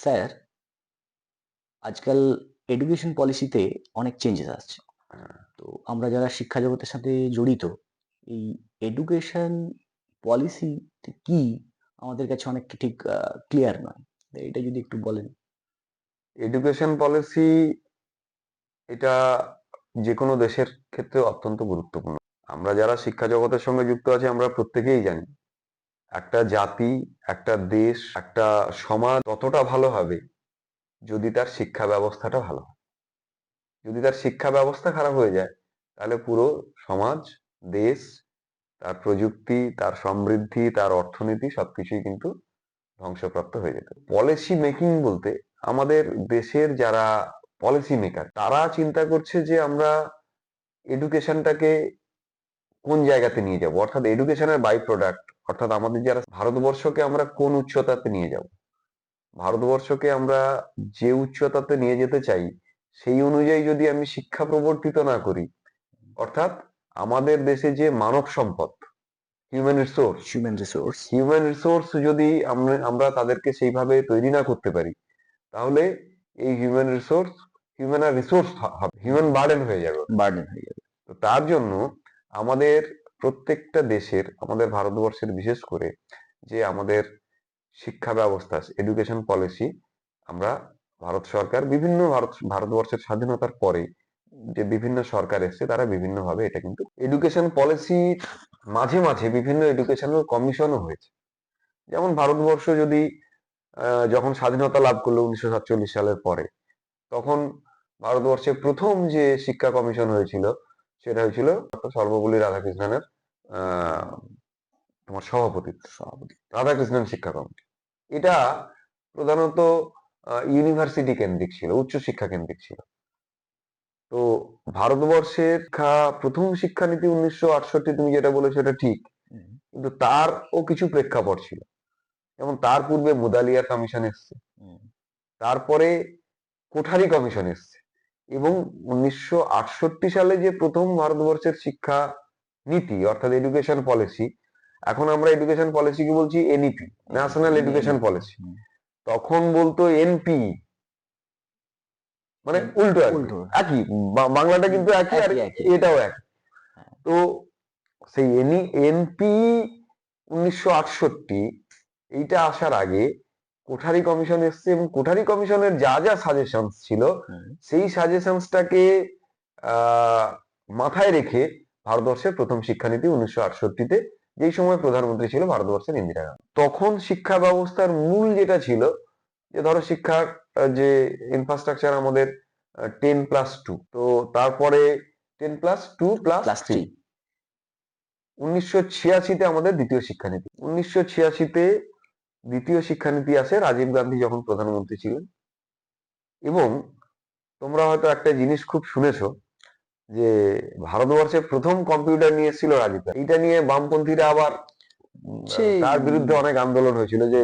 Sir, আজকাল education পলিসিতে অনেক চেঞ্জেস আসছে। তো আমরা যারা শিক্ষা জগতের সাথে জড়িত, এই এডুকেশন পলিসি কি আমাদের কাছে অনেক ঠিক ক্লিয়ার নয়। তো এটা যদি একটু বলেন। এডুকেশন পলিসি এটা যে কোনো দেশের ক্ষেত্রে অত্যন্ত গুরুত্বপূর্ণ। আমরা যারা শিক্ষা জগতের সঙ্গে যুক্ত আছি আমরা প্রত্যেকেই জানি একটা জাতি, একটা দেশ, একটা সমাজ ততটা ভালো হবে যদি তার শিক্ষা ব্যবস্থাটা ভালো হয়। যদি তার শিক্ষা ব্যবস্থা খারাপ হয়ে যায় তাহলে পুরো সমাজ, দেশ, তার প্রযুক্তি, তার সমৃদ্ধি, তার অর্থনীতি সবকিছুই কিন্তু ধ্বংসপ্রাপ্ত হয়ে যেত। পলিসি মেকিং বলতে আমাদের দেশের যারা পলিসি মেকার তারা চিন্তা করছে যে আমরা এডুকেশনটাকে কোন জায়গাতে নিয়ে যাব, অর্থাৎ এডুকেশনের বাই প্রোডাক্ট, অর্থাৎ আমাদের যারা ভারতবর্ষকে আমরা কোন উচ্চতাতে নিয়ে যাব, ভারতবর্ষকে আমরা যে উচ্চতাতে নিয়ে যেতে চাই সেই অনুযায়ী যদি আমি শিক্ষা প্রবর্তিত না করি, অর্থাৎ আমাদের দেশে যে মানব সম্পদ, হিউম্যান রিসোর্স যদি আমরা তাদেরকে সেইভাবে তৈরি না করতে পারি তাহলে এই হিউম্যান রিসোর্স হবে, হিউম্যান বার্ডেন হয়ে যাবে। তো তার জন্য আমাদের প্রত্যেকটা দেশের, আমাদের ভারতবর্ষের বিশেষ করে যে আমাদের শিক্ষা ব্যবস্থা, এডুকেশন পলিসি, আমরা ভারত সরকার ভারতবর্ষের স্বাধীনতার পরে যে বিভিন্ন সরকার এসছে তারা বিভিন্ন ভাবে এটা কিন্তু এডুকেশন পলিসি মাঝে মাঝে বিভিন্ন এডুকেশনাল কমিশনও হয়েছে। যেমন ভারতবর্ষ যদি যখন স্বাধীনতা লাভ করলো 1947 সালের পরে, তখন ভারতবর্ষে প্রথম যে শিক্ষা কমিশন হয়েছিল সেটা হয়েছিল ডক্টর সর্বপল্লী রাধাকৃষ্ণনের তোমার সভাপতি রাধাকৃষ্ণন শিক্ষা কমিটি। এটা প্রধানত ইউনিভার্সিটি কেন্দ্রিক ছিল, উচ্চশিক্ষা কেন্দ্রিক ছিল। তো ভারতবর্ষের প্রথম শিক্ষানীতি 1968, তুমি যেটা বলেছো এটা ঠিক, কিন্তু তারও কিছু প্রেক্ষাপট ছিল। যেমন তার পূর্বে মুদালিয়ার কমিশন এসছে, তারপরে কোঠারি কমিশন এসছে, এবং 1968 সালে যে প্রথম ভারতবর্ষের শিক্ষা নীতি অর্থাৎ এডুকেশন পলিসি, এখন আমরা এডুকেশন পলিসি কি বলছি, এনইপি, ন্যাশনাল এডুকেশন পলিসি, তখন বলতো এনপি, মানে উল্টো একই, বাংলাটা কিন্তু একই আর এটাও এক। তো সেই এনপি 1968 এইটা আসার আগে কোঠারি কমিশন এসছে, এবং কোঠারি কমিশনের যা যা সাজেশনস ছিল সেই সাজেশনসটাকে মাথায় রেখে ভারতবর্ষের প্রথম শিক্ষানীতি 1968-তে, যেই সময় প্রধানমন্ত্রী ছিল ভারতবর্ষের ইন্দিরা গান্ধী। তখন শিক্ষা ব্যবস্থার মূল যেটা ছিল যে ধরো শিক্ষার যে ইনফ্রাস্ট্রাকচার আমাদের 10+2, তো তারপরে 10+2+3, 1986-তে আমাদের দ্বিতীয় শিক্ষানীতি। 1986-তে দ্বিতীয় শিক্ষানীতি আসে রাজীব গান্ধী যখন প্রধানমন্ত্রী ছিলেন। এবং তোমরা হয়তো একটা জিনিস খুব শুনেছো যে ভারতবর্ষে প্রথম কম্পিউটার নিয়ে এসেছিল রাজীব গান্ধী। এটা নিয়ে বামপন্থীরা আবার তার বিরুদ্ধে অনেক আন্দোলন হয়েছিল যে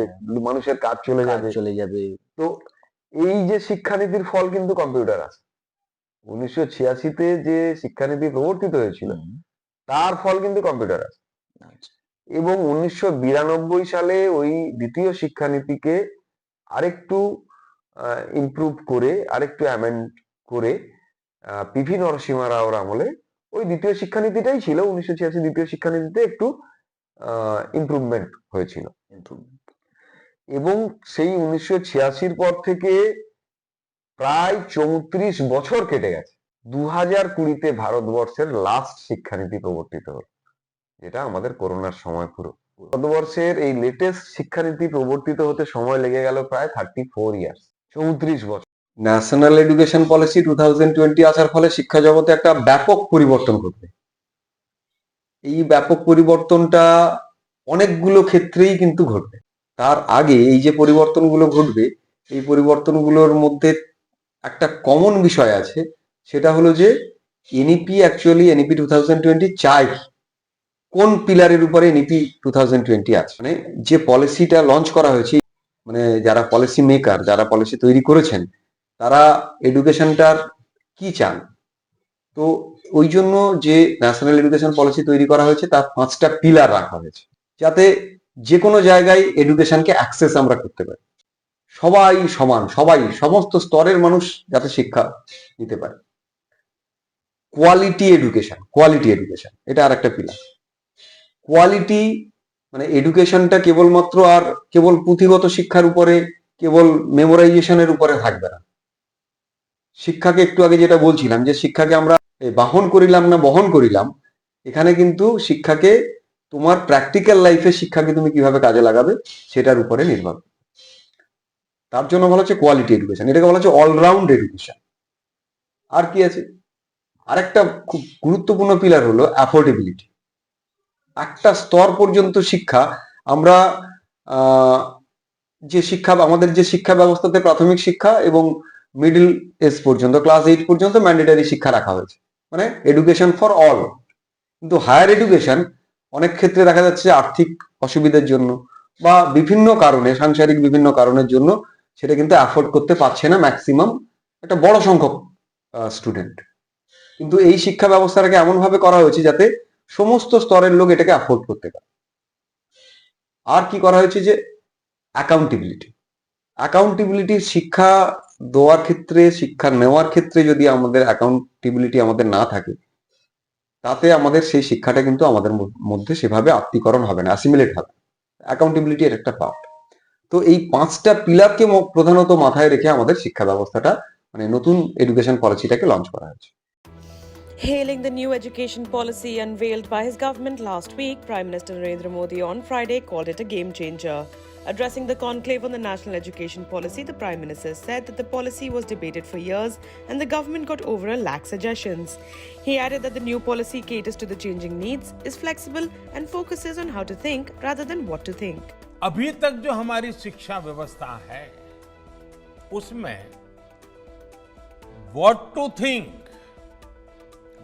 মানুষের কাজ চলে যাবে। তো এই যে শিক্ষানীতির ফল কিন্তু কম্পিউটার আছে। 1986-তে যে শিক্ষানীতি প্রবর্তিত হয়েছিল তার ফল কিন্তু কম্পিউটার আছে। এবং 1992 সালে ওই দ্বিতীয় শিক্ষানীতিকে আরেকটু ইমপ্রুভ করে, আরেকটু অ্যামেন্ড করে পিভি নরসিংহ রাওর আমলে ওই দ্বিতীয় শিক্ষানীতিটাই ছিল, 1986 দ্বিতীয় শিক্ষানীতিতে একটু ইমপ্রুভমেন্ট হয়েছিল। এবং সেই 1986-র পর থেকে প্রায় 34 বছর কেটে গেছে। 2020-তে ভারতবর্ষের লাস্ট শিক্ষানীতি প্রবর্তিত হল, যেটা আমাদের করোনার সময় পুরো। ভারতবর্ষের এই লেটেস্ট শিক্ষানীতি প্রবর্তিত হতে সময় লেগে গেল প্রায় 34 ইয়ার্স, 34 বছর। ন্যাশনাল এডুকেশন পলিসি 2020 আসার ফলে শিক্ষা জগতে একটা ব্যাপক পরিবর্তন ঘটবে। এই ব্যাপক পরিবর্তনটা অনেকগুলো ক্ষেত্রেই কিন্তু ঘটবে। তার আগে এই যে পরিবর্তনগুলো ঘটবে, এই পরিবর্তনগুলোর মধ্যে একটা কমন বিষয় আছে, সেটা হলো যে এনইপি 2020 চাই কোন পিলারের উপরে এনইপি 2020 আছে। মানে যে পলিসিটা লঞ্চ করা হয়েছে, মানে যারা পলিসি মেকার, যারা পলিসি তৈরি করেছেন, তারা এডুকেশনটার কি চান। তো ওই জন্য যে ন্যাশনাল এডুকেশন পলিসি তৈরি করা হয়েছে তার 5টা পিলার রাখা হয়েছে, যাতে যে কোনো জায়গায় এডুকেশনকে অ্যাক্সেস আমরা করতে পারি। সবাই সমান, সবাই সমস্ত স্তরের মানুষ যাতে শিক্ষা নিতে পারে। কোয়ালিটি এডুকেশন এটা আর একটা পিলার। কোয়ালিটি মানে এডুকেশনটা কেবলমাত্র আর কেবল পুঁথিগত শিক্ষার উপরে, কেবল মেমোরাইজেশনের উপরে থাকবে না। শিক্ষাকে একটু আগে যেটা বলছিলাম যে শিক্ষাকে আমরা বাহন করিলাম না বহন করিলাম, এখানে কিন্তু শিক্ষাকে তোমার প্র্যাকটিক্যাল লাইফে শিক্ষাকে তুমি কিভাবে কাজে লাগাবে সেটার উপরে নির্ভর। তার জন্য বলা হচ্ছে কোয়ালিটি এডুকেশন, এটাকে বলা হচ্ছে অলরাউন্ড এডুকেশন। আর কি আছে? আরেকটা খুব গুরুত্বপূর্ণ পিলার হলো অ্যাফোর্ডেবিলিটি। একটা স্তর পর্যন্ত শিক্ষা আমরা যে শিক্ষা আমাদের যে শিক্ষা ব্যবস্থাতে প্রাথমিক শিক্ষা এবং মিডল এজ পর্যন্ত ক্লাস 8 পর্যন্ত ম্যান্ডেটারি শিক্ষা রাখা হয়েছে, মানে এডুকেশন ফর অল। কিন্তু হায়ার এডুকেশন অনেক ক্ষেত্রে দেখা যাচ্ছে আর্থিক অসুবিধার জন্য বা বিভিন্ন কারণে, সাংসারিক বিভিন্ন কারণের জন্য সেটা কিন্তু অ্যাফোর্ড করতে পারছে না ম্যাক্সিমাম একটা বড় সংখ্যক স্টুডেন্ট। কিন্তু এই শিক্ষা ব্যবস্থাটাকে এমন ভাবে করা হয়েছে যাতে সমস্ত স্তরের লোক এটাকে অ্যাফোর্ড করতে পারে। আর কি করা হয়েছে যে অ্যাকাউন্টেবিলিটি শিক্ষা দেওয়ার ক্ষেত্রে, শিক্ষা নেওয়ার ক্ষেত্রে যদি আমাদের অ্যাকাউন্টেবিলিটি আমাদের না থাকে, তাতে আমাদের সেই শিক্ষাটা কিন্তু আমাদের মধ্যে সেভাবে আত্মীকরণ হবে না, অ্যাসিমিলেট হবে। অ্যাকাউন্টেবিলিটি এর একটা পার্ট। তো এই 5টা পিলারকে প্রধানত মাথায় রেখে আমাদের শিক্ষা ব্যবস্থাটা মানে নতুন এডুকেশন পলিসিটাকে লঞ্চ করা হয়েছে। Hailing the new education policy unveiled by his government last week, Prime Minister Narendra Modi on Friday called it a game changer. Addressing the conclave on the national education policy, the Prime Minister said that the policy was debated for years and the government got over 1 lakh suggestions. He added that the new policy caters to the changing needs, is flexible and focuses on how to think rather than what to think. अभी तक जो हमारी शिक्षा व्यवस्था है उसमें what to think,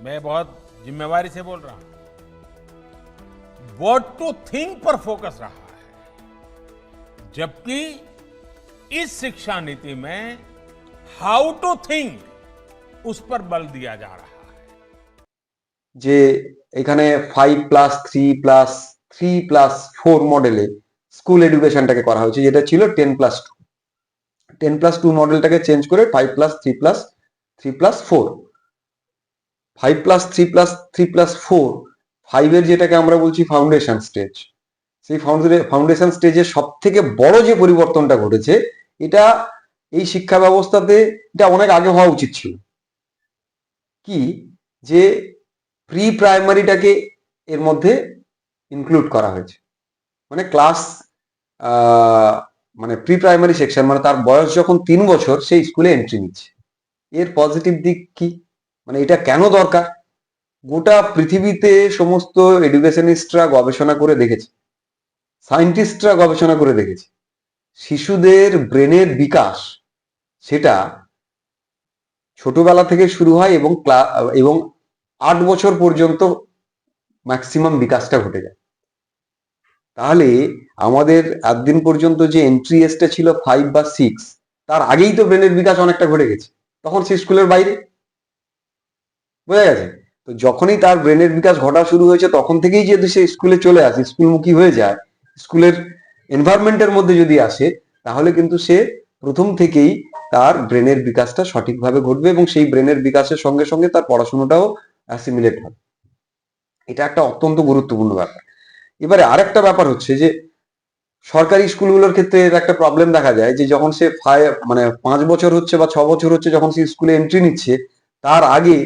मैं बहुत जिम्मेवारी से बोल रहा हूं, व्हाट टू थिंक पर फोकस रहा है, जबकि इस शिक्षा नीति में हाउ टू थिंक उस पर बल दिया जा रहा है। যে এখানে 5+3+3+4 মডেলে স্কুল এডুকেশনটাকে করা হয়েছে, যেটা ছিল 10+2। 10+2 মডেলটাকে চেঞ্জ করে 5+3+3+4। 5+3+3+4, 5 এর যেটাকে আমরা বলছি ফাউন্ডেশন স্টেজ, সেই ফাউন্ডেশন স্টেজের সব থেকে বড় যে পরিবর্তনটা ঘটেছে, এটা এই শিক্ষা ব্যবস্থাতে এটা অনেক আগে হওয়া উচিত ছিল। কি যে প্রি প্রাইমারিটাকে এর মধ্যে ইনক্লুড করা হয়েছে, মানে ক্লাস মানে প্রি প্রাইমারি সেকশন, মানে তার বয়স যখন 3 বছর সেই স্কুলে এন্ট্রি নিচ্ছে। এর পজিটিভ দিক কি, মানে এটা কেন দরকার? গোটা পৃথিবীতে সমস্ত এডুকেশনিস্টরা গবেষণা করে দেখেছে, সায়েন্টিস্টরা গবেষণা করে দেখেছে, শিশুদের ব্রেনের বিকাশ সেটা ছোটবেলা থেকে শুরু হয় এবং 8 বছর পর্যন্ত ম্যাক্সিমাম বিকাশটা ঘটে যায়। তাহলে আমাদের এতদিন পর্যন্ত যে এন্ট্রি এজটা ছিল 5 বা 6, তার আগেই তো ব্রেনের বিকাশ অনেকটা ঘটে গেছে, তখন সে স্কুলের বাইরে। বোঝা গেছে? তো যখনই তার ব্রেনের বিকাশ ঘটা শুরু হয়েছে তখন থেকেই যদি সে স্কুলে চলে আসে, স্কুলমুখী হয়ে যায়, স্কুলের এনভায়রনমেন্টের মধ্যে যদি আসে, তাহলে কিন্তু সে প্রথম থেকেই তার ব্রেনের বিকাশটা সঠিকভাবে ঘটবে এবং সেই ব্রেনের বিকাশের সঙ্গে সঙ্গে তার পড়াশোনাটাও অ্যাসিমিলেট হবে। এটা একটা অত্যন্ত গুরুত্বপূর্ণ ব্যাপার। এবারে আরেকটা ব্যাপার হচ্ছে যে সরকারি স্কুলগুলোর ক্ষেত্রে এর একটা প্রবলেম দেখা যায় যে যখন সে 5 বছর হচ্ছে বা 6 বছর হচ্ছে যখন সে স্কুলে এন্ট্রি নিচ্ছে, তার আগে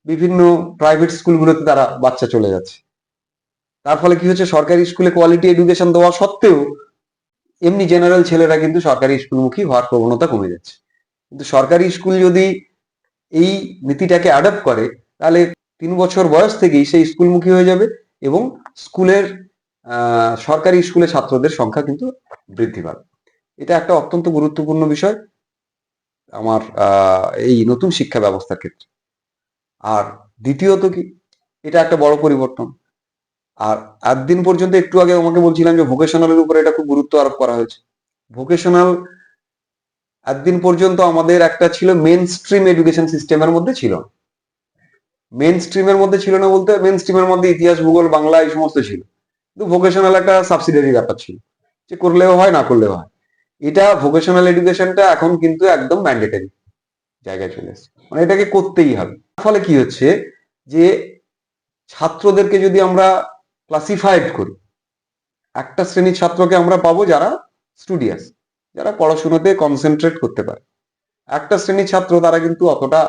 বিভিন্ন প্রাইভেট স্কুলগুলোতে তারা বাচ্চা চলে যাচ্ছে। তার ফলে কি হচ্ছে, সরকারি স্কুলে কোয়ালিটি এডুকেশন দেওয়া সত্ত্বেও এমনি জেনারেল ছেলেরা কিন্তু সরকারি স্কুলমুখী হওয়ার প্রবণতা কমে যাচ্ছে। কিন্তু সরকারি স্কুল যদি এই নীতিটাকে অ্যাডপ্ট করে, তাহলে 3 বছর বয়স থেকেই সেই স্কুলমুখী হয়ে যাবে এবং স্কুলের সরকারি স্কুলে ছাত্রদের সংখ্যা কিন্তু বৃদ্ধি পাবে। এটা একটা অত্যন্ত গুরুত্বপূর্ণ বিষয় আমার এই নতুন শিক্ষা ব্যবস্থার ক্ষেত্রে। আর দ্বিতীয়ত কি, এটা একটা বড় পরিবর্তন। আর একদিন পর্যন্ত একটু আগে আমাকে বলছিলাম যে ভোকেশনালের উপরে এটা খুব গুরুত্ব আরোপ করা হয়েছে। ভোকেশনাল একদিন পর্যন্ত আমাদের একটা ছিল মেন স্ট্রিম এডুকেশন সিস্টেমের মধ্যে ছিল। মেন স্ট্রিমের মধ্যে ছিল না বলতে, মেন স্ট্রিমের মধ্যে ইতিহাস, ভূগোল, বাংলা এই সমস্ত ছিল, কিন্তু ভোকেশনাল একটা সাবসিডিয়ারি ব্যাপার ছিল, যে করলেও হয় না করলেও হয়। এটা ভোকেশনাল এডুকেশনটা এখন কিন্তু একদম ম্যান্ডেটরি জায়গায় চলে এসেছে, মানে এটাকে করতেই হবে। ফলে কি হচ্ছে যে ছাত্রদেরকে যদি আমরা ক্লাসিফাইড করি, একটা শ্রেণীর ছাত্রকে আমরা পাবো যারা স্টুডিয়াস, যারা পড়াশোনাতে কনসেন্ট্রেট করতে পারে। একটা শ্রেণীর ছাত্র তারা কিন্তু অতটা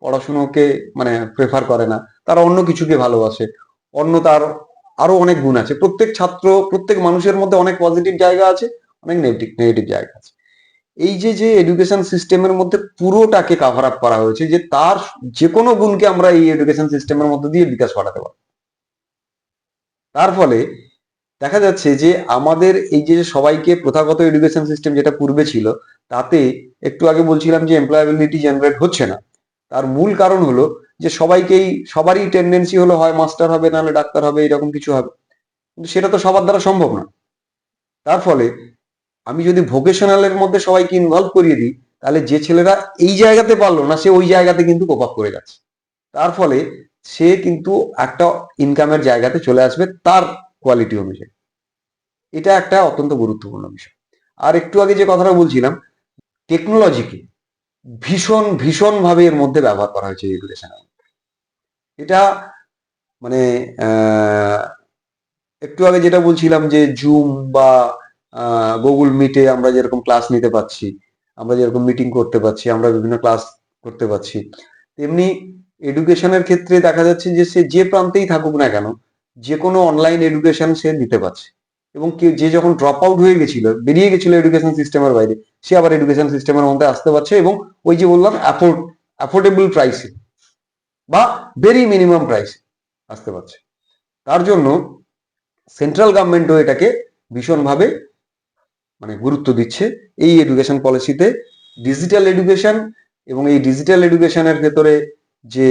পড়াশুনোকে মানে প্রেফার করে না, তারা অন্য কিছুকে ভালোবাসে, অন্য তার আরো অনেক গুণ আছে। প্রত্যেক ছাত্র, প্রত্যেক মানুষের মধ্যে অনেক পজিটিভ জায়গা আছে, অনেক নেগেটিভ নেগেটিভ জায়গা আছে। এই যে যে এডুকেশন সিস্টেমের মধ্যে পুরোটাকে কাভার আপ করা হয়েছে, যে তার যে কোনো গুণকে আমরা এই এডুকেশন সিস্টেমের মধ্যে দিয়ে বিকাশ ঘটাতে পারবো। তার ফলে দেখা যাচ্ছে যে আমাদের এই যে সবাইকে প্রথাগত এডুকেশন সিস্টেম যেটা পূর্বে ছিল, তাতে একটু আগে বলছিলাম যে এমপ্লয়াবিলিটি জেনারেট হচ্ছে না। তার মূল কারণ হলো যে সবারই টেন্ডেন্সি হলো হয় মাস্টার হবে, নাহলে ডাক্তার হবে, এরকম কিছু হবে। কিন্তু সেটা তো সবার দ্বারা সম্ভব না। তার ফলে আমি যদি ভোকেশনালের মধ্যে সবাইকে ইনভলভ করিয়ে দিই, তাহলে যে ছেলেরা এই জায়গাতে পারলো না, সে ওই জায়গাতে কিন্তু কোপ আপ করে যাচ্ছে। তার ফলে সে কিন্তু একটা ইনকামের জায়গাতে চলে আসবে তার কোয়ালিটি অনুযায়ী। এটা একটা অত্যন্ত গুরুত্বপূর্ণ বিষয়। আর একটু আগে যে কথাটা বলছিলাম, টেকনোলজিকে ভীষণ ভীষণ ভাবে এর মধ্যে ব্যবহার করা হয়েছে এডুকেশনের মধ্যে। এটা মানে একটু আগে যেটা বলছিলাম যে জুম বা গুগল মিটে আমরা যেরকম ক্লাস নিতে পাচ্ছি, আমরা যেরকম মিটিং করতে পাচ্ছি, আমরা বিভিন্ন ক্লাস করতে পাচ্ছি, তেমনি এডুকেশনের ক্ষেত্রে দেখা যাচ্ছে যে সে যে প্রান্তেই থাকুক না কেন, যে কোনো অনলাইন এডুকেশন সে নিতে পারছে। এবং যে যখন ড্রপ আউট হয়ে গেছিল, বেরিয়ে গেছিল এডুকেশন সিস্টেমের বাইরে, সে আবার এডুকেশন সিস্টেমের মধ্যে আসতে পারছে, এবং ওই যে বললাম অ্যাফোর্ডেবল প্রাইসে বা ভেরি মিনিমাম প্রাইসে আসতে পারছে। তার জন্য সেন্ট্রাল গভর্নমেন্টও এটাকে ভীষণভাবে মানে গুরুত্ব দিচ্ছে এই এডুকেশন পলিসিতে। ডিজিটাল এডুকেশন, এবং এই ডিজিটাল এডুকেশনের ভেতরে যে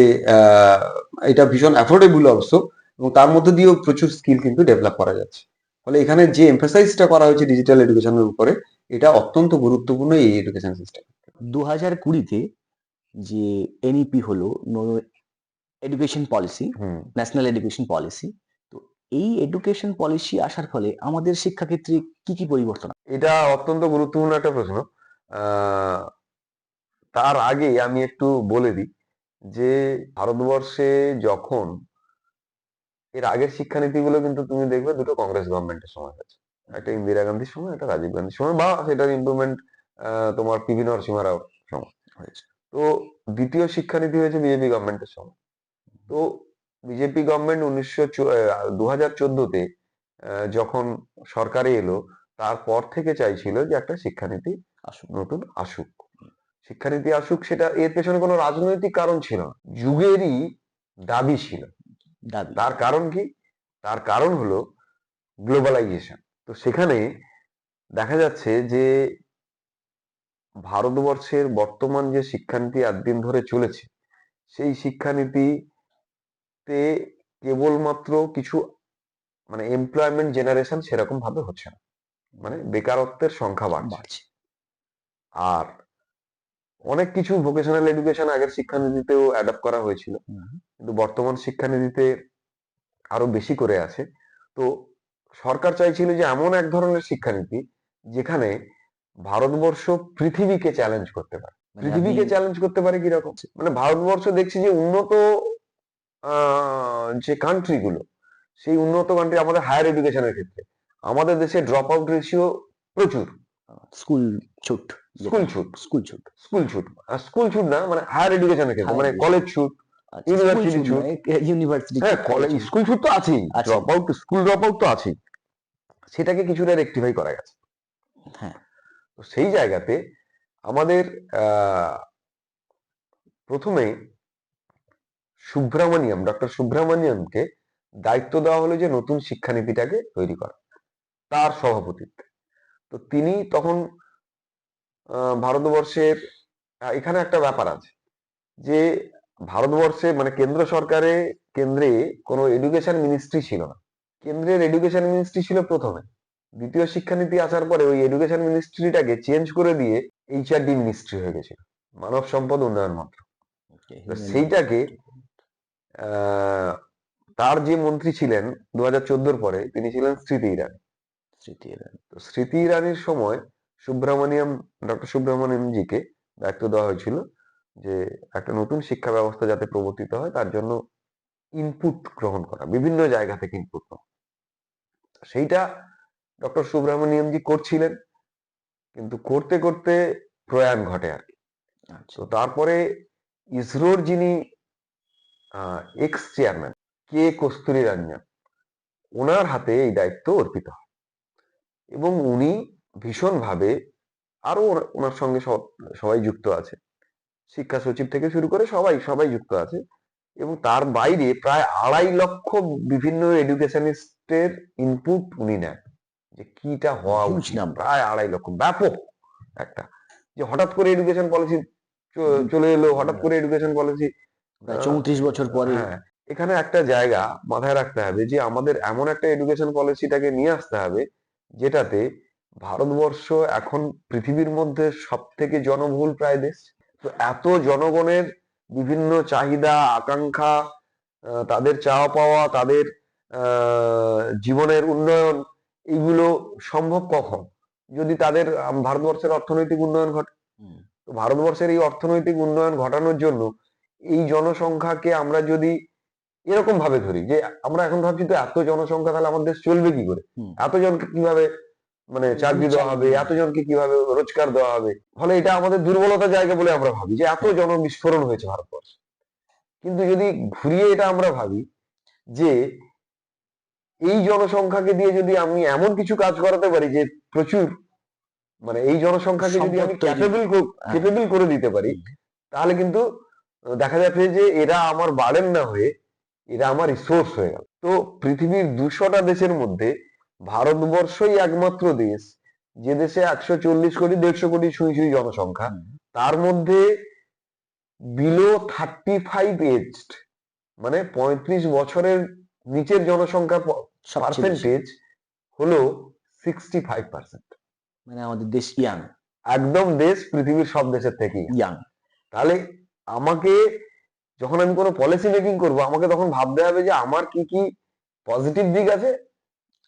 এটা ভীষণ অ্যাফোর্ডেবল অলসো, এবং তার মধ্যে দিয়েও প্রচুর স্কিল কিন্তু ডেভেলপ করা যাচ্ছে। ফলে এখানে যে এমফাসাইজটা করা হয়েছে ডিজিটাল এডুকেশনের উপরে, এটা অত্যন্ত গুরুত্বপূর্ণ এই এডুকেশন সিস্টেম। 2020-তে যে এনইপি হলো, education policy, national education policy, তো এই এডুকেশন পলিসি আসার ফলে আমাদের শিক্ষাক্ষেত্রে কি কি পরিবর্তন? এটা অত্যন্ত গুরুত্বপূর্ণ একটা প্রশ্ন। তার আগে আমি একটু বলে দিই যে ভারতবর্ষে যখন এর আগের শিক্ষানীতিগুলো কিন্তু তুমি দেখবে দুটো কংগ্রেস গভর্নমেন্টের সময় হয়েছে, একটা ইন্দিরা গান্ধীর সময়, একটা রাজীব গান্ধীর সময়, বা সেটার ইমপ্লিমেন্ট তোমার পিভি নরসিংহ রাওর সময় হয়েছে। তো দ্বিতীয় শিক্ষানীতি হয়েছে বিজেপি গভর্নমেন্টের সময়। তো বিজেপি গভর্নমেন্ট 2014-তে যখন সরকারে এলো, তারপর থেকে চাইছিল যে একটা শিক্ষানীতি নতুন আসুক, শিক্ষানীতি আসুক। সেটা এর পেছনে কোনো রাজনৈতিক কারণ ছিল না, যুগেরই দাবি ছিল। তার কারণ কি? তার কারণ হলো গ্লোবালাইজেশন। তো সেখানে দেখা যাচ্ছে যে ভারতবর্ষের বর্তমান যে শিক্ষানীতি এতদিন ধরে চলেছে, সেই শিক্ষানীতিতে কেবলমাত্র কিছু মানে এমপ্লয়মেন্ট জেনারেশন সেরকম ভাবে হচ্ছে না, মানে বেকারত্বের সংখ্যা বাড়ছে। আর অনেক কিছু ভোকেশনাল এডুকেশন আগের শিক্ষানীতিতেও অ্যাডাপ্ট করা হয়েছিল, কিন্তু বর্তমান শিক্ষানীতিতে আরো বেশি করে আছে। তো সরকার চাইছিল যে এমন এক ধরনের শিক্ষানীতি যেখানে ভারতবর্ষ পৃথিবীকে চ্যালেঞ্জ করতে পারে। পৃথিবীকে চ্যালেঞ্জ করতে পারে কিরকম? মানে ভারতবর্ষ দেখছি যে উন্নত যে কান্ট্রি গুলো, সেই উন্নত কান্ট্রি আমাদের হায়ার এডুকেশনের ক্ষেত্রে আমাদের দেশে ড্রপ আউট রেশিও প্রচুর। স্কুল ছুট না, মানে হায়ার এডুকেশনের ক্ষেত্রে, মানে কলেজ ছুট, ইউনিভার্সিটি ছুট, হ্যাঁ কলেজ স্কুল ছুট তো আছেই, drop out school drop out তো আছেই, সেটাকে কিছুটা রেকটিফাই করা গেছে। হ্যাঁ, তো সেই জায়গাতে আমাদের প্রথমে ডক্টর সুব্রামানিয়ামকে দায়িত্ব দেওয়া হলো যে নতুন শিক্ষানীতিটাকে তৈরি করা, তার সভাপতিত্বে। তো তিনি তখন ভারতবর্ষের এখানে একটা ব্যাপার আছে যে ভারতবর্ষে মানে কেন্দ্রে কোনো এডুকেশন মিনিস্ট্রি ছিল না। কেন্দ্রের এডুকেশন মিনিস্ট্রি ছিল প্রথমে, দ্বিতীয় শিক্ষানীতি আসার পরে ওই এডুকেশন মিনিস্ট্রিটাকে চেঞ্জ করে দিয়ে এইচআরডি মিনিস্ট্রি হয়ে গেছিল, মানব সম্পদ উন্নয়ন মন্ত্রক। সেইটাকে তার যে মন্ত্রী ছিলেন 2014 পরে, তিনি ছিলেন স্মৃতি ইরানি। তো স্মৃতি ইরানির সময় ডক্টর সুব্রমণিয়াম জিকে দায়িত্ব দেওয়া হয়েছিল যে একটা নতুন শিক্ষা ব্যবস্থা যাতে প্রবর্তিত হয় তার জন্য ইনপুট গ্রহণ করা, বিভিন্ন জায়গা থেকে ইনপুট নেওয়া। সেইটা ডক্টর সুব্রমণিয়াম জি করছিলেন, কিন্তু করতে করতে প্রয়াণ ঘটে আর কি। আচ্ছা। তো তারপরে ইসরোর যিনি এক্স চেয়ারম্যান কস্তুরী রঞ্জন, ওনার হাতে এই দায়িত্ব অর্পিত হয় এবং উনি ভীষণভাবে, আরো ওনার সঙ্গে সবাই যুক্ত আছে, শিক্ষা সচিব থেকে শুরু করে সবাই সবাই যুক্ত আছে, এবং তার বাইরে প্রায় 2.5 লক্ষ বিভিন্ন এডুকেশনিস্টের ইনপুট উনি নেন যে কিটা হওয়া হিউজ উচিত। নাম্বার। প্রায় 2.5 লক্ষ, ব্যাপক একটা, যে হঠাৎ করে এডুকেশন পলিসি চলে এলো, হঠাৎ করে এডুকেশন পলিসি, প্রায় 34 বছর পরে। হ্যাঁ, এখানে একটা জায়গা মাথায় রাখতে হবে যে আমাদের এমন একটা এডুকেশন পলিসিটাকে নিয়ে আসতে হবে যেটাতে ভারতবর্ষ এখন পৃথিবীর মধ্যে সব থেকে জনবহুল প্রায় দেশ। তো এত জনগণের বিভিন্ন চাহিদা আকাঙ্ক্ষা, তাদের চাওয়া পাওয়া, তাদের জীবনের উন্নয়ন, এইগুলো সম্ভব কখন? যদি তাদের ভারতবর্ষের অর্থনৈতিক উন্নয়ন ঘটে। তো ভারতবর্ষের এই অর্থনৈতিক উন্নয়ন ঘটানোর জন্য এই জনসংখ্যাকে আমরা যদি এরকম ভাবে ধরি যে আমরা এখন ভাবছি তো এত জনসংখ্যা, তাহলে আমাদের দেশ চলবে কি করে? এতজনকে কিভাবে মানে চাকরি দেওয়া হবে, এতজনকে কিভাবে রোজগার দেওয়া হবে? ফলে এটা আমাদের দুর্বলতার জায়গা বলে আমরা ভাবি যে এত জনবিস্ফোরণ হয়েছে ভারতবর্ষে। কিন্তু যদি ঘুরিয়ে এটা আমরা ভাবি যে এই জনসংখ্যাকে দিয়ে যদি আমি এমন কিছু কাজ করাতে পারি যে প্রচুর, মানে এই জনসংখ্যাকে যদি আমি ক্যাপেবল করে দিতে পারি, তাহলে কিন্তু দেখা যাচ্ছে যে এরা আমার বার্ডেন না হয়ে এরা আমার রিসোর্স হয়ে গেল। তো পৃথিবীর 200টা দেশের মধ্যে ভারতবর্ষই একমাত্র দেশ যে দেশে 140 কোটি 150 কোটি ছুঁই জনসংখ্যা, তার মধ্যে বিলো 35 এজড, মানে 35 বছরের নিচের জনসংখ্যা পার্সেন্টেজ হলো 65%। মানে আমাদের দেশ ইয়াং, একদম দেশ পৃথিবীর সব দেশের থেকে ইয়াং। তাহলে আমাকে যখন আমি কোনো পলিসি মেকিং করবো, আমাকে তখন ভাবতে হবে যে আমার কি কি পজিটিভ দিক আছে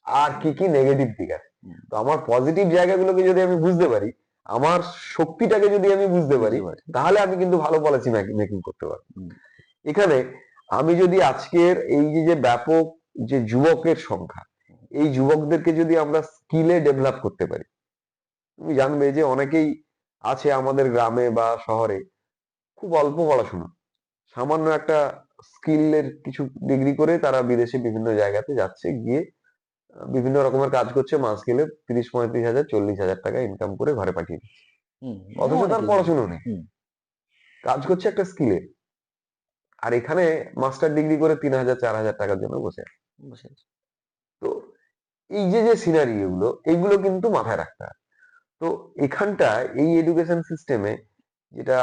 আর কি কি নেগেটিভ দিক আছে। তো আমার পজিটিভ জায়গাগুলোকে যদি আমি বুঝতে পারি, আমার শক্তিটাকে যদি আমি বুঝতে পারি, তাহলে আমি কিন্তু ভালো পলিসি মেকিং করতে পারবো। এখানে আমি যদি আজকের এই যে ব্যাপক যে যুবকের সংখ্যা, এই যুবকদেরকে যদি আমরা স্কিলে ডেভেলপ করতে পারি, তুমি জানবে যে অনেকেই আছে আমাদের গ্রামে বা শহরে খুব অল্প পড়াশোনা, সামান্য একটা স্কিলের কিছু ডিগ্রি করে তারা বিদেশে বিভিন্ন জায়গাতে যাচ্ছে, গিয়ে বিভিন্ন রকমের কাজ করছে, মাস গেলে 30-35 হাজার 40 হাজার টাকা ইনকাম করে ঘরে পাঠিয়ে দিচ্ছে, অথচ তার পড়াশোনা নেই, কাজ করছে একটা স্কিলে। আর এখানে মাস্টার ডিগ্রি করে 3,000-4,000 টাকার জন্য বসে আছে। তো এই যে সিনারি এইগুলো কিন্তু মাথায় রাখতে হয়। তো এখানটা এই এডুকেশন সিস্টেমে যেটা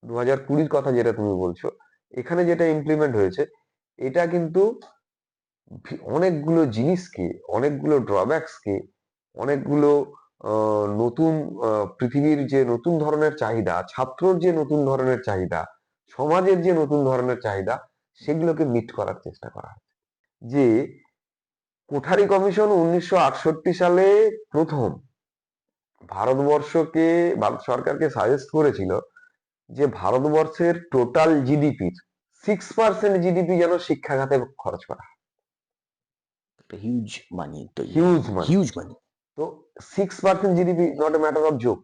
2020 কথা যেটা তুমি বলছো, এখানে যেটা ইমপ্লিমেন্ট হয়েছে, এটা কিন্তু অনেকগুলো জিনিসকে, অনেকগুলো ড্রব্যাকসকে, অনেকগুলো নতুন পৃথিবীর যে নতুন ধরনের চাহিদা, ছাত্রর যে নতুন ধরনের চাহিদা, সমাজের যে নতুন ধরনের চাহিদা, সেগুলোকে মিট করার চেষ্টা করা হয়েছে। যে কোঠারি কমিশন 1968 সালে প্রথম ভারত সরকারকে সাজেস্ট করেছিল যে ভারতবর্ষের টোটাল জিডিপির 6% জিডিপি যেন শিক্ষা খাতে খরচ করা হয়। হিউজ মানি, হিউজ মানি। তো 6% GDP not a matter of joke.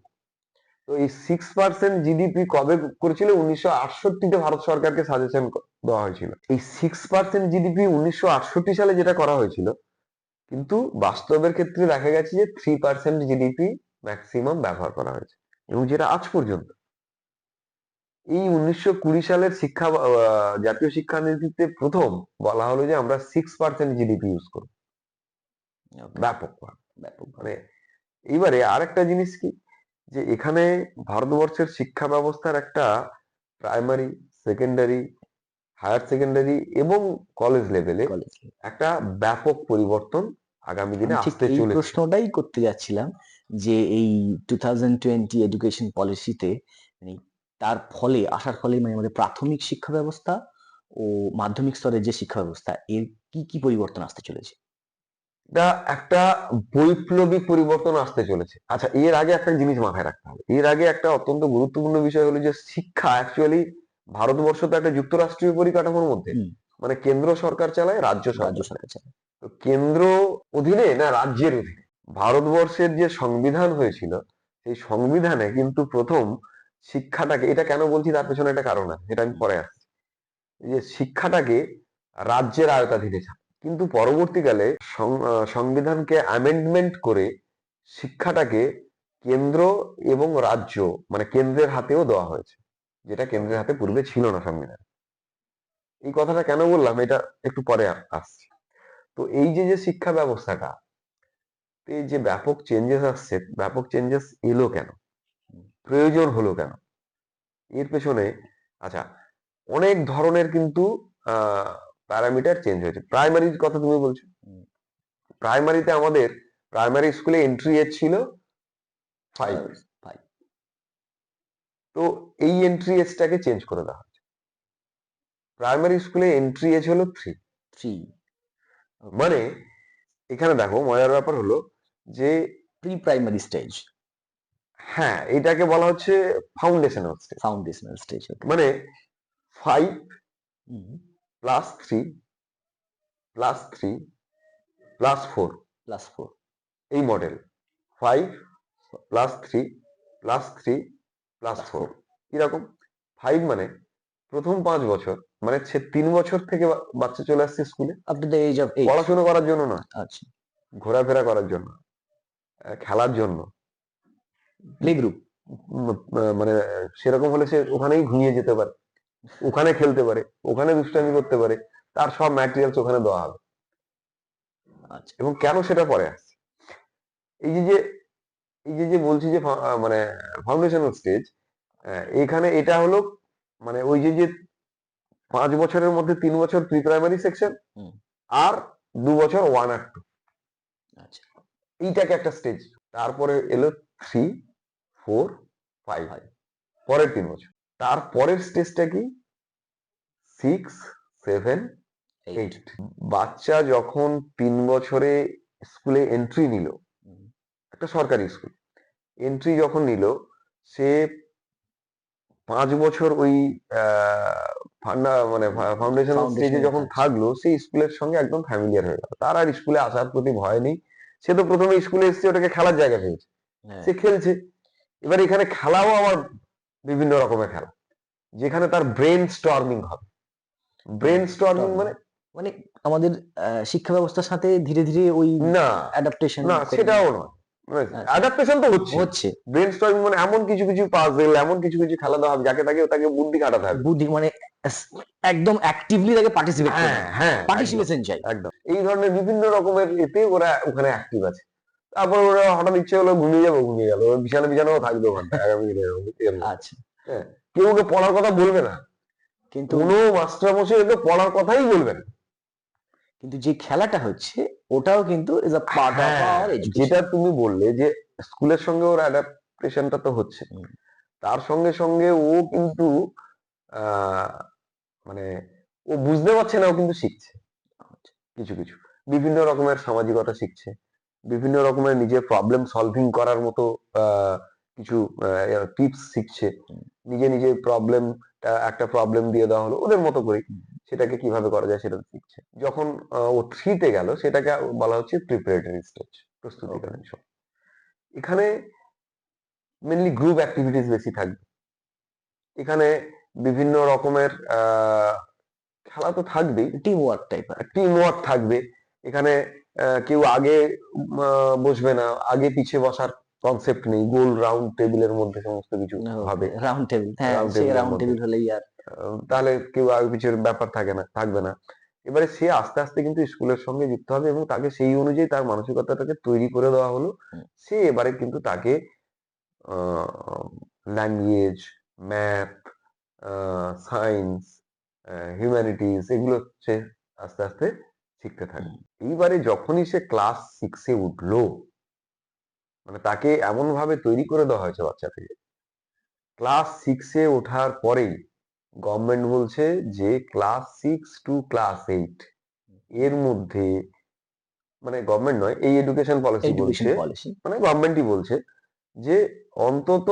তো এই 6% জিডিপি কবে করেছিল? 1968-তে ভারত সরকারকে সাজেশন দেওয়া হয়েছিল। এই 6% জিডিপি 1968 সালে যেটা করা হয়েছিল, কিন্তু বাস্তবের ক্ষেত্রে দেখা গেছে যে 3% জিডিপি ম্যাক্সিমাম ব্যবহার করা হয়েছে, এবং যেটা আজ পর্যন্ত এই 1920 সালের জাতীয় শিক্ষানীতিতে প্রথম বলা হলো যে আমরা 6% জিডিপি ইউজ করব। ব্যাপক মানে এইবারে আরেকটা জিনিস কি, যে এখানে ভারতবর্ষের শিক্ষা ব্যবস্থার একটা প্রাইমারি, সেকেন্ডারি, হায়ার সেকেন্ডারি এবং কলেজ লেভেলে একটা ব্যাপক পরিবর্তন আগামী দিনে আসতে চলেছে। প্রশ্নটাই করতে যাচ্ছিলাম যে এই 2020 এডুকেশন পলিসিতে মানে তার ফলে আসার ফলে মানে আমাদের প্রাথমিক শিক্ষা ব্যবস্থা ও মাধ্যমিক স্তরের যে শিক্ষা ব্যবস্থা, এর কি কি পরিবর্তন আসতে চলেছে? এটা একটা বৈপ্লবিক পরিবর্তন আসতে চলেছে। আচ্ছা, এর আগে একটা জিনিস মাথায় রাখতে হবে। এর আগে একটা অত্যন্ত গুরুত্বপূর্ণ বিষয় হলো যে শিক্ষা অ্যাকচুয়ালি ভারতবর্ষ তো একটা যুক্তরাষ্ট্রীয় পরিকাঠামোর মধ্যে, হুম, মানে কেন্দ্র সরকার চালায়, রাজ্য রাজ্য সরকার সরকার চালায়। তো কেন্দ্র অধীনে না রাজ্যের অধীনে। ভারতবর্ষের যে সংবিধান হয়েছিল সেই সংবিধানে কিন্তু প্রথম শিক্ষাটাকে, এটা কেন বলছি তার পেছনে একটা কারণ আছে, সেটা আমি পরে আসছি, এই যে শিক্ষাটাকে রাজ্যের আওতাধীনে ছাড়ে। কিন্তু পরবর্তীকালে সংবিধানকে অ্যামেন্ডমেন্ট করে শিক্ষাটাকে কেন্দ্র এবং রাজ্য মানে কেন্দ্রের হাতেও দেওয়া হয়েছে, যেটা কেন্দ্রের হাতে পূর্বে ছিল না সংবিধান। এই কথাটা কেন বললাম এটা একটু পরে আসছি। তো এই যে যে শিক্ষা ব্যবস্থাটা, এই যে ব্যাপক চেঞ্জেস আসছে, ব্যাপক চেঞ্জেস এলো কেন, প্রয়োজন হলো কেন, এর পেছনে আচ্ছা অনেক ধরনের কিন্তু প্যারামিটার চেঞ্জ হয়েছে। প্রাইমারির কথা তুমি বলছো, হুম, প্রাইমারিতে আমাদের প্রাইমারি স্কুলে এন্ট্রি এজ ছিল 5, 5, তো এই এন্ট্রি এজটাকে চেঞ্জ করে দেওয়া হয়েছে। প্রাইমারি স্কুলে এন্ট্রি এজ হলো 3। 3, মানে এখানে দেখো মজার ব্যাপার হলো যে প্রি প্রাইমারি স্টেজ, হ্যাঁ এটাকে বলা হচ্ছে foundational stage. Foundational stage. Okay. মানে 5 হুম, প্লাস 3 প্লাস 3 প্লাস 4 +4, এই মডেল। 5 প্লাস 3 প্লাস 3 প্লাস 4 এরকম। 5 মানে প্রথম 5 বছর, মানে সে 3 বছর থেকে বাচ্চা চলে আসছে স্কুলে, up to the age of 8। পড়াশোনা করার জন্য নয়, আচ্ছা, ঘোরাফেরা করার জন্য, খেলার জন্য। Play group. মানে সেরকম হলে সে ওখানেই ঘুমিয়ে যেতে পারে, ওখানে খেলতে পারে, ওখানে দুষ্টামি করতে পারে, তার সব ম্যাটেরিয়ালস ওখানে দেওয়া হবে। আচ্ছা, এবং কেন সেটা পরে আসছে, এই যে যে এই যে যে বলছি যে মানে ফাউন্ডেশনাল স্টেজ, এখানে এটা হলো মানে ওই যে যে 5 বছরের মধ্যে 3 বছর প্রি প্রাইমারি সেকশন হুম, আর 2 বছর 1 আর 2, আচ্ছা, এইটাকে একটা স্টেজ। তারপরে এলো 3, 4, 5, 5, পরের 3 বছর। তারপরের স্টেজটা কি 6, 7, 8, 8। বাচ্চা যখন 3 বছরে স্কুলে এন্ট্রি নিল, হুম, একটা সরকারি স্কুল এন্ট্রি যখন নিল, সে 5 বছর ওই মানে ফাউন্ডেশনাল স্টেজে ফাউন্ডেশনে যখন থাকছে। থাকলো, সেই স্কুলের সঙ্গে একদম ফ্যামিলিয়ার হয়ে গেল, তার আর স্কুলে আসার প্রতি ভয় নেই। সে তো প্রথমে স্কুলে এসেছে ওটাকে খেলার জায়গা ভেবেছে, হ্যাঁ, সে খেলছে। এবার এখানে খেলাও আবার বিভিন্ন রকমের খেলা, যেখানে তার ব্রেন স্টর্মিং হবে। Brain storming Storming। মানে মানে আমাদের শিক্ষা ব্যবস্থার সাথে ধীরে ধীরে ওই না অ্যাডাপ্টেশন না করে সেটাও নয়, আচ্ছা, অ্যাডাপ্টেশন তো হচ্ছে। হচ্ছে। ব্রেন স্টর্মিং মানে এমন কিছু কিছু পাজেল, এমন কিছু কিছু খেলা দেওয়া হবে যাকে তাকে তাকে বুদ্ধি খাটাতে হবে। বুদ্ধি মানে একদম অ্যাক্টিভলি তাকে পার্টিসিপেট করতে হ্যাঁ হ্যাঁ একদম পার্টিসিপেশন চাই। একদম। এই ধরনের বিভিন্ন রকমের এতে ওরা ওখানে অ্যাক্টিভ আছে। তারপর ওরা হঠাৎ ইচ্ছে হলো ঘুমিয়ে যাবো, ঘুমিয়ে গেল, বিছানা বিছানাও থাকবে ওখানটা আগামী দিনের মধ্যে। আচ্ছা, হ্যাঁ, কেউ ওকে পড়ার কথা বলবে না, কিন্তু কোনো মাস্টার মশাই ওকে পড়ার কথাই বলবে না। কিন্তু যে খেলাটা হচ্ছে ওটাও কিন্তু ইজ আ পার্ট অফ হ্যাঁ, আওয়ার যেটা এডুকেশন। তুমি বললে যে স্কুলের সঙ্গে ওর অ্যাডাপ্টেশনটা তো হচ্ছে, তার সঙ্গে সঙ্গে ও কিন্তু আহ মানে ও বুঝতে পারছে না, ও কিন্তু শিখছে কিছু কিছু, বিভিন্ন রকমের সামাজিকতা শিখছে, বিভিন্ন রকমের নিজের প্রবলেম সলভিং করার মতো কিছু টিপস শিখছে। নিজে নিজে প্রবলেম, একটা প্রবলেম দিয়ে দেওয়া হলো ওদের মতো করে, সেটাকে কিভাবে করা যায় সেটা শিখছে। যখন ও 3-তে গেল, সেটাকে বলা হচ্ছে প্রিপারেটরি স্টেজ, প্রস্তুতিকালীন সময়। এখানে মেনলি গ্রুপ অ্যাক্টিভিটিস বেশি থাকবে, এখানে বিভিন্ন রকমের খেলা তো থাকবেই, টিম ওয়ার্ক টাইপের। টিম ওয়ার্ক থাকবে। এখানে কেউ আগে বসবে না, আগে পিছিয়ে বসার কনসেপ্ট নেই, গোল রাউন্ড টেবিলের মধ্যে সমস্ত কিছু হবে। রাউন্ড টেবিল, হ্যাঁ রাউন্ড সে টেবিলের রাউন্ড মধ্যে টেবিল হলেই আর তাহলে কেউ আগে পিছের ব্যাপার থাকবে না। এবারে সে আস্তে আস্তে কিন্তু স্কুলের সঙ্গে যুক্ত হবে এবং তাকে সেই অনুযায়ী তার মানসিকতাটাকে তৈরি করে দেওয়া হলো। সে এবারে কিন্তু তাকে ল্যাঙ্গুয়েজ, ম্যাথ, সায়েন্স, হিউম্যানিটিস এগুলো সে আস্তে আস্তে শিখতে থাকে। এইবারে যখনই সে ক্লাস 6-এ উঠলো, মানে তাকে এমন ভাবে তৈরি করে দেওয়া হয়েছে বাচ্চা থেকে, ক্লাস 6-এ ওঠার পরেই গভর্নমেন্ট বলছে যে ক্লাস 6 টু ক্লাস 8 এর মধ্যে মানে গভর্নমেন্ট নয়, এই এডুকেশন পলিসি এডুকেশন বলছে, পলিসি। মানে গভর্নমেন্টই বলছে যে অন্তত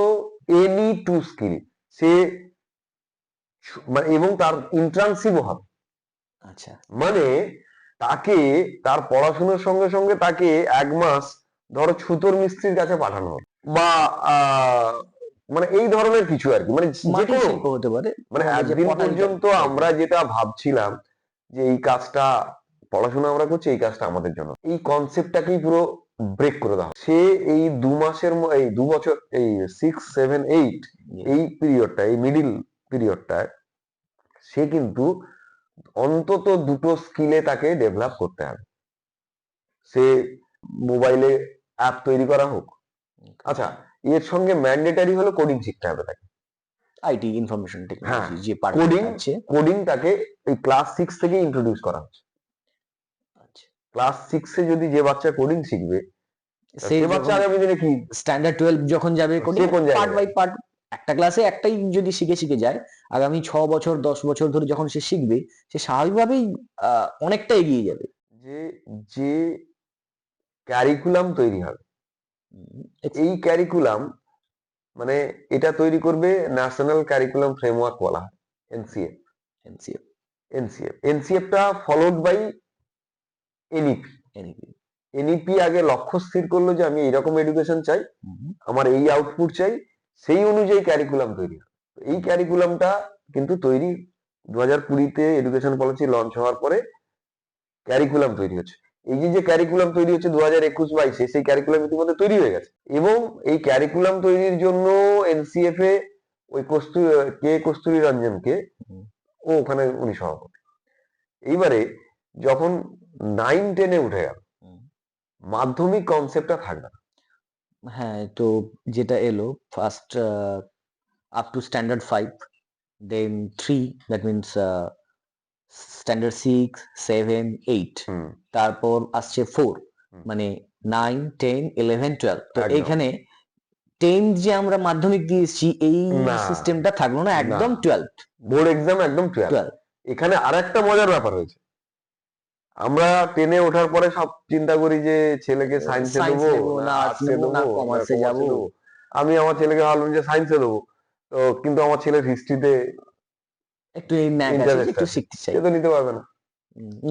এনি টু স্কিল সে মানে, এবং তার ইন্ট্রান্সিভও হবে। আচ্ছা, মানে তাকে তার পড়াশোনার সঙ্গে সঙ্গে তাকে 1 মাস ধরো ছুতোর মিস্ত্রির কাছে পাঠানো হবে, বা মানে এই ধরনের কিছু আর কি, মানে যে মাটির কোনো, শিল্প হতে পারে। মানে আমাদের যে একদিন pottery পর্যন্ত type- আমরা যেটা ভাবছিলাম যে এই কাজটা পড়াশোনা আমরা করছি, এই কাজটা আমাদের জন্য, এই কনসেপ্টটাকেই পুরো ব্রেক করে দেওয়া হয়। সে এই 2 মাসের এই 2 বছর, এই 6, 7, 8 Yes. এই পিরিয়ডটা, এই মিডিল পিরিয়ডটায় সে কিন্তু অন্তত দুটো স্কিলে তাকে ডেভেলপ করতে হবে। সে মোবাইলে অ্যাপ তৈরি করা হোক, আচ্ছা এর সঙ্গে ম্যান্ডেটারি হলো কোডিং শিখতে হবে তাকে। আইটি, ইনফরমেশন হ্যাঁ, টেকনোলজি যে কোডিং পার্টটা আছে। কোডিং তাকে এই ক্লাস 6 থেকে ইন্ট্রোডিউস করা হচ্ছে। আচ্ছা, ক্লাস 6-এ যদি যে বাচ্চা কোডিং শিখবে, সে সে বাচ্চা আগামী দিনে কি স্ট্যান্ডার্ড 12 যখন যাবে কোডিং, সে কোন জায়গায় পার্ট বাই পার্ট, একটা ক্লাসে একটাই যদি শিখে শিখে যায়, আগামী 6 বছর 10 বছর ধরে যখন সে শিখবে, সে স্বাভাবিকভাবেই অনেকটা এগিয়ে যাবে। যে যে ক্যারিকুলাম তৈরি হবে, এই ক্যারিকুলাম মানে এটা তৈরি করবে ন্যাশনাল ক্যারিকুলাম ফ্রেমওয়ার্ক বলা হয়, এনসিএফ। এনসিএফ, এনসিএফটা followed by NEP. NEP. NEP আগে লক্ষ্য স্থির করলো যে আমি এইরকম এডুকেশন চাই, আমার এই আউটপুট চাই, সেই অনুযায়ী ক্যারিকুলাম তৈরি হয়। এই ক্যারিকুলামটা কিন্তু তৈরি 2020-তে এডুকেশন পলিসি লঞ্চ হওয়ার পরে ক্যারিকুলাম তৈরি হচ্ছে। এই যে ক্যারিকুলাম তৈরি হচ্ছে 2021-22-এ, সেই ক্যারিকুলাম ইতিমধ্যে তৈরি হয়ে গেছে, এবং এই ক্যারিকুলাম তৈরির জন্য এনসিএফ এ ওই কস্তুরী রঞ্জনকে, ও ওখানে উনি সভাপতি। এইবারে যখন 9-10-এ উঠে গেল, মাধ্যমিক কনসেপ্টটা থাকবে না। হ্যাঁ, তো যেটা এলো first up to standard 5, then 3, that means standard 6, 7, 8, তারপর আসছে 4, মানে 9, 10, 11, 12। তো একদম। এইখানে 10 যে আমরা মাধ্যমিক দিয়েছি এই না। সিস্টেমটা থাকলো না, একদম 12। বোর্ড এক্সাম একদম 12। এখানে আরেকটা মজার ব্যাপার হয়েছে, আমরা 10-এ ওঠার পরে সব চিন্তা করি যে ছেলেকে সায়েন্সে Science দেবো নেবো, না না arts আর্টসে নেবো, দেবো না না commerce এ commerce যাবো। দেবো। আমি আমার ছেলেকে ভাবলাম যে সায়েন্সে দেবো, তো কিন্তু আমার ছেলের হিস্ট্রিতে একটু এই ন্যাক আছে, ইন্টারেস্ট একটু আছে, শিখতে চাই। সে তো নিতে পারবে না।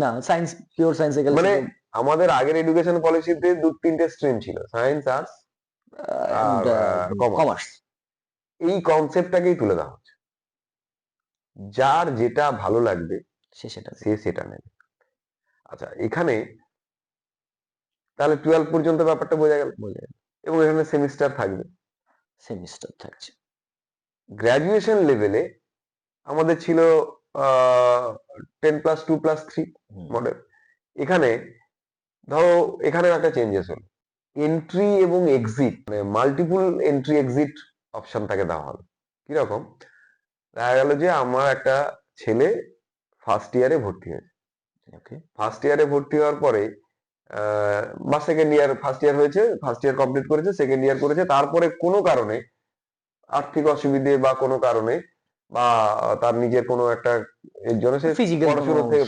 না, সায়েন্স, পিওর সায়েন্সে গেলে মানে আমাদের আগের এডুকেশন পলিসিতে 2-3টে স্ট্রিম ছিল, সায়েন্স, আর্টস আর কমার্স। এই কনসেপ্টটাকেই তুলে দেওয়া হচ্ছে, যার যেটা ভালো লাগবে সে সেটা নেবে। আচ্ছা, এখানে তাহলে 12 পর্যন্ত ব্যাপারটা বোঝা গেল, এবং এখানে সেমিস্টার থাকবে, সেমিস্টার থাকছে। গ্রাজুয়েশন লেভেলে আমাদের ছিল 10+2+3 মডেল। এখানে ধরো এখানে একটা চেঞ্জেস হলো, এন্ট্রি এবং এক্সিট, মানে মাল্টিপল এন্ট্রি এক্সিট অপশন তাকে দেওয়া হলো। কিরকম? দেখা গেল যে আমার একটা ছেলে ফার্স্ট ইয়ারে ভর্তি হয়েছে, ফার্স্ট ইয়ারে ভর্তি হওয়ার পরে বা সেকেন্ড ইয়ার, ফার্স্ট ইয়ার হয়েছে, ফার্স্ট ইয়ার কমপ্লিট করেছে, সেকেন্ড ইয়ার করেছে, তারপরে কোনো কারণে আর্থিক অসুবিধে বা কোনো কারণে বা তার নিজের কোনো একটা এর জন্য সে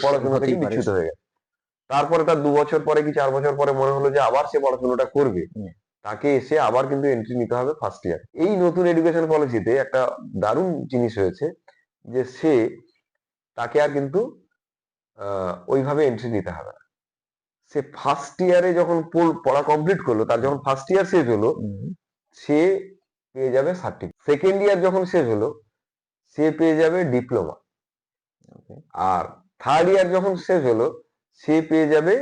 পড়াশোনা থেকে বিচ্যুত হয়ে গেছে। তারপরে তার 2 বছর পরে কি 4 বছর পরে মনে হলো যে আবার সে পড়াশোনাটা করবে, তাকে এসে আবার কিন্তু এন্ট্রি নিতে হবে ফার্স্ট ইয়ার। এই নতুন এডুকেশন পলিসিতে একটা দারুণ জিনিস হয়েছে যে তাকে আর কিন্তু ওইভাবে এন্ট্রি নিতে হবে না। সে ফার্স্ট ইয়ারে যখন পড়া কমপ্লিট করলো, তার যখন ফার্স্ট ইয়ার শেষ হলো, সে পেয়ে যাবে সার্টিফিকেট। সেকেন্ড ইয়ার যখন শেষ হলো, সে পেয়ে যাবে ডিপ্লোমা। আর থার্ড ইয়ার যখন শেষ হলো, সে পেয়ে যাবে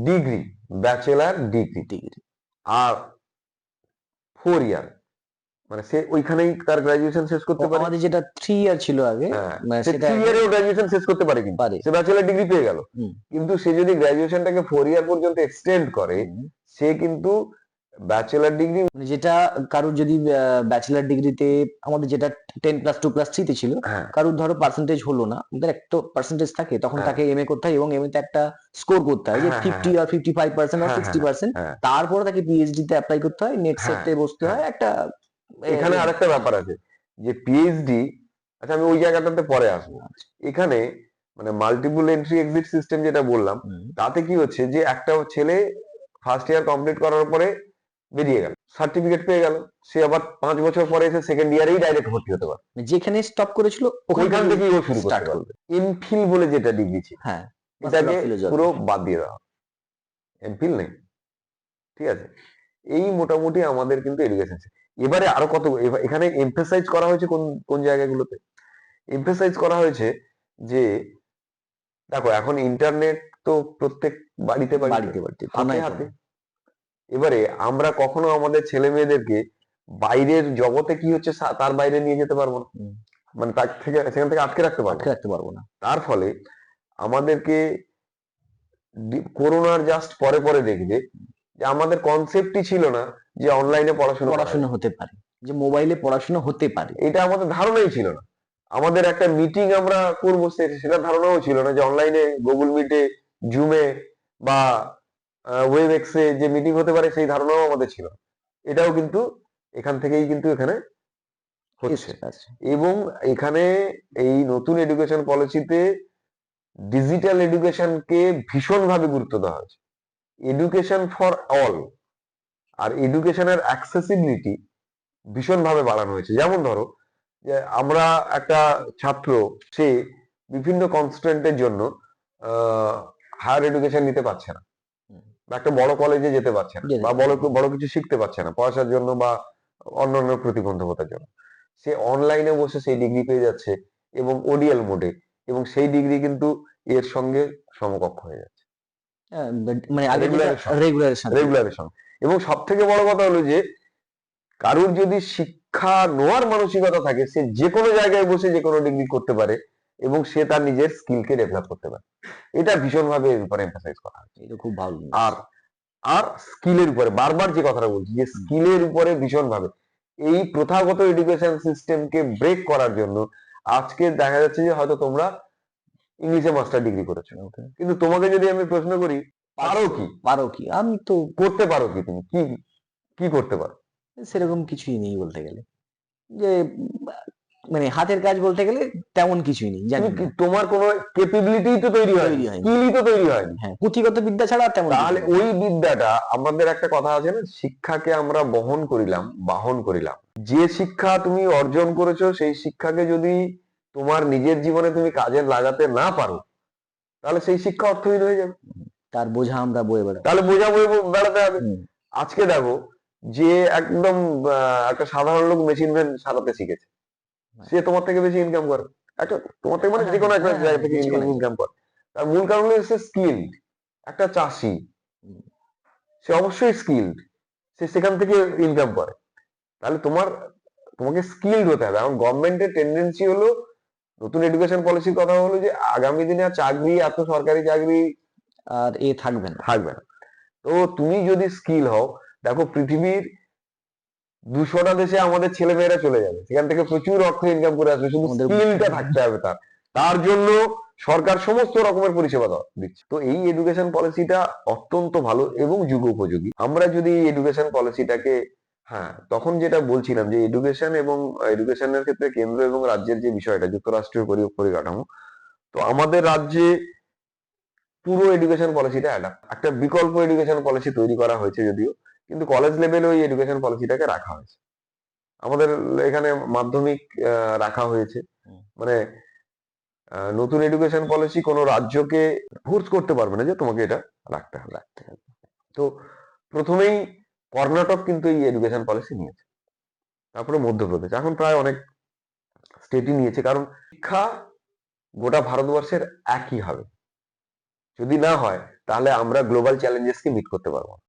ডিগ্রি, ব্যাচেলার ডিগ্রি। আর 4 ইয়ার মানে সে ওইখানেই তার গ্রাজুয়েশন শেষ করতে পারে। আমাদের যেটা 3 ইয়ার ছিল আগে, সে 3 ইয়ারেও গ্রাজুয়েশন শেষ করতে পারে, কিন্তু সে ব্যাচেলার ডিগ্রি পেয়ে গেল। কিন্তু সে যদি গ্রাজুয়েশনটাকে 4 ইয়ার পর্যন্ত এক্সটেন্ড করে, সে কিন্তু ব্যাচেলার ডিগ্রি, যেটা কারোর যদি ব্যাচেলার ডিগ্রিতে আমাদের যেটা 10+2+3 তে ছিল, কারোর ধরো পার্সেন্টেজ হলো না, আমাদের একটা পার্সেন্টেজ থাকে, তখন তাকে এমএ করতে হয়, এবং এমএ তে একটা স্কোর করতে হয় যে 50 আর 55% আর 60%, তারপরে তাকে পিএইচডি তে অ্যাপ্লাই করতে হয়, নেট সেটে বসতে হয় একটা। এখানে আরেকটা ব্যাপার আছে যে পিএইচডি, আচ্ছা আমি ওই জায়গাটাতে পরে আসবো। এখানে মানে মাল্টিপল এন্ট্রি এক্সিট সিস্টেম যেটা বললাম, তাতে কি হচ্ছে যে একটা ছেলে ফার্স্ট ইয়ার কমপ্লিট করার পরে বেরিয়ে গেল, সার্টিফিকেট পেয়ে গেল, সে আবার 5 বছর পরে এসে সেকেন্ড ইয়ারেই ডাইরেক্ট ভর্তি হতে পারে, যেখানে স্টপ করেছিল ওইখান থেকেই ও শুরু স্টার্ট করতে করবে। পারবে। এমফিল বলে যেটা ডিগ্রি ছিল, হ্যাঁ, এটাকে Master of Philosophy। পুরো বাদ দিয়ে দেওয়া, এমফিল নেই, ঠিক আছে। এই মোটামুটি আমাদের কিন্তু এডুকেশন। এবারে আরো কত এখানে এমফেসাইজ করা হয়েছে কোন কোন জায়গাগুলোতে এমফেসাইজ করা হয়েছে যে দেখো এখন ইন্টারনেট তো প্রত্যেক বাড়িতে বাড়িতে বাড়িতে, হাতে কোনায় হাতে। কোনায়। এবারে আমরা কখনো আমাদের ছেলে মেয়েদেরকে বাইরের জগতে কি হচ্ছে তার বাইরে নিয়ে যেতে পারবো না, মানে তার থেকে সেখান থেকে আটকে রাখতে পারবো আটকে রাখতে পারবো না। তার ফলে আমাদেরকে করোনার জাস্ট পরে পরে দেখবে যে আমাদের কনসেপ্টই ছিল না যে অনলাইনে পড়াশোনা হতে পারে, যে মোবাইলে পড়াশোনা হতে পারে। এটা আমাদের ধারণাই ছিল না। আমাদের একটা মিটিং আমরা করবো সেটা ধারণাও ছিল না যে অনলাইনে গুগল মিটে, জুমে বা ওয়েবএক্সে যে মিটিং হতে পারে সেই ধারণাও আমাদের ছিল না। এটাও কিন্তু এখান থেকেই কিন্তু এখানে হচ্ছে। এবং এখানে এই নতুন এডুকেশন পলিসিতে ডিজিটাল এডুকেশনকে ভীষণভাবে গুরুত্ব দেওয়া হয়েছে, এডুকেশন ফর অল, আর এডুকেশনের অ্যাক্সেসিবিলিটি ভীষণভাবে বাড়ানো হয়েছে। যেমন ধরো যে আমরা একটা ছাত্র, সে বিভিন্ন কনস্ট্যান্টের জন্য হায়ার এডুকেশন নিতে পারছে না, বা একটা বড় কলেজে যেতে পারছে না, বা বড় কিছু শিখতে পারছে না পয়সার জন্য বা অন্যান্য প্রতিবন্ধকতার জন্য, সে অনলাইনে বসে সেই ডিগ্রি পেয়ে যাচ্ছে এবং ওডিএল মোডে, এবং সেই ডিগ্রি কিন্তু এর সঙ্গে সমকক্ষ হয়ে যাচ্ছে, মানে রেগুলারের সঙ্গে। এবং সব থেকে বড় কথা হলো যে কারুর যদি শিক্ষা নেওয়ার মানসিকতা থাকে, সে যে কোনো জায়গায় বসে যে কোনো ডিগ্রি করতে পারে এবং সে তার নিজের স্কিলকে ডেভেলপ করতে পারে। এটা ভীষণভাবে এর উপরে এমফাসাইজ করা হচ্ছে। এটা খুব ভালো। আর আর স্কিলের উপরে বারবার যে কথাটা বলছি, যে স্কিলের উপরে ভীষণভাবে এই প্রথাগত এডুকেশন সিস্টেমকে ব্রেক করার জন্য আজকে দেখা যাচ্ছে যে হয়তো তোমরা ইংলিশে মাস্টার ডিগ্রি করেছো, কিন্তু তোমাকে যদি আমি প্রশ্ন করি পারো কি, আমি তো করতে পারো কি, তুমি কি কি করতে পারো, সেরকম কিছুই নেই বলতে গেলে, যে মানে হাতের কাজ বলতে গেলে তেমন কিছুই নেই, জানি না। তোমার কোনো ক্যাপাবিলিটি তো তৈরি হয়নি, স্কিলই তো তৈরি হয়নি। হ্যাঁ, পুঁথিগত বিদ্যা ছাড়া তেমন। তাহলে ওই বিদ্যাটা, আমাদের একটা কথা আছে না, শিক্ষাকে আমরা বাহন করিলাম। যে শিক্ষা তুমি অর্জন করেছো সেই শিক্ষাকে যদি তোমার নিজের জীবনে তুমি কাজে লাগাতে না পারো, তাহলে সেই শিক্ষা অর্থহীন হয়ে যাবে, তার বোঝা আমরা বয়ে বেড়াবো, তাহলে বোঝা বয়ে বেড়াতে হবে। আজকে দেখো যে একদম একটা সাধারণ লোক মেশিন ভ্যান সারাতে শিখেছে, সে তোমার থেকে বেশি ইনকাম করে, একটা তোমার থেকে মানে যে কোনো একটা জায়গা থেকে ইনকাম করে। তার মূল কারণ হলো সে স্কিলড, একটা চাষি, সে অবশ্যই স্কিলড, সে সেখান থেকে ইনকাম করে। তাহলে তোমাকে স্কিলড হতে হবে। এখন গভর্নমেন্টের টেন্ডেন্সি হলো, নতুন এডুকেশন পলিসির কথা হলো যে আগামী দিনে আর চাকরি, এত সরকারি চাকরি আর থাকবে না। তো তুমি যদি স্কিল হও, দেখো পৃথিবীর 200টা দেশে আমাদের ছেলে মেয়েরা চলে যাবে, সেখান থেকে প্রচুর অর্থ ইনকাম করে আসবে, শুধু স্কিলটা থাকতে হবে। তার জন্য সরকার সমস্ত রকমের পরিষেবা দিচ্ছে। তো এই এডুকেশন পলিসিটা অত্যন্ত ভালো এবং যুগোপযোগী। আমরা যদি এডুকেশন পলিসিটাকে, হ্যাঁ তখন যেটা বলছিলাম যে এডুকেশন এবং এডুকেশনের ক্ষেত্রে কেন্দ্র এবং রাজ্যের যে বিষয়টা, যুক্তরাষ্ট্রীয় পরিকাঠামো, তো আমাদের রাজ্যে পুরো এডুকেশন পলিসিটা একটা বিকল্প এডুকেশন পলিসি তৈরি করা হয়েছে যদিও, কিন্তু কলেজ লেভেলে ওই এডুকেশন পলিসিটাকে রাখা হয়েছে। আমাদের এখানে মাধ্যমিক রাখা হয়েছে, মানে নতুন এডুকেশন পলিসি কোনো রাজ্যকে ফোর্স করতে পারবে না যে তোমাকে এটা রাখতে হবে। তো প্রথমেই কর্ণাটক কিন্তু এই এডুকেশন পলিসি নিয়েছে, তারপরে মধ্যপ্রদেশ, এখন প্রায় অনেক স্টেটই নিয়েছে, কারণ শিক্ষা গোটা ভারতবর্ষের একই হবে। যদি না হয় তাহলে আমরা গ্লোবাল চ্যালেঞ্জেসকে মিট করতে পারবো না।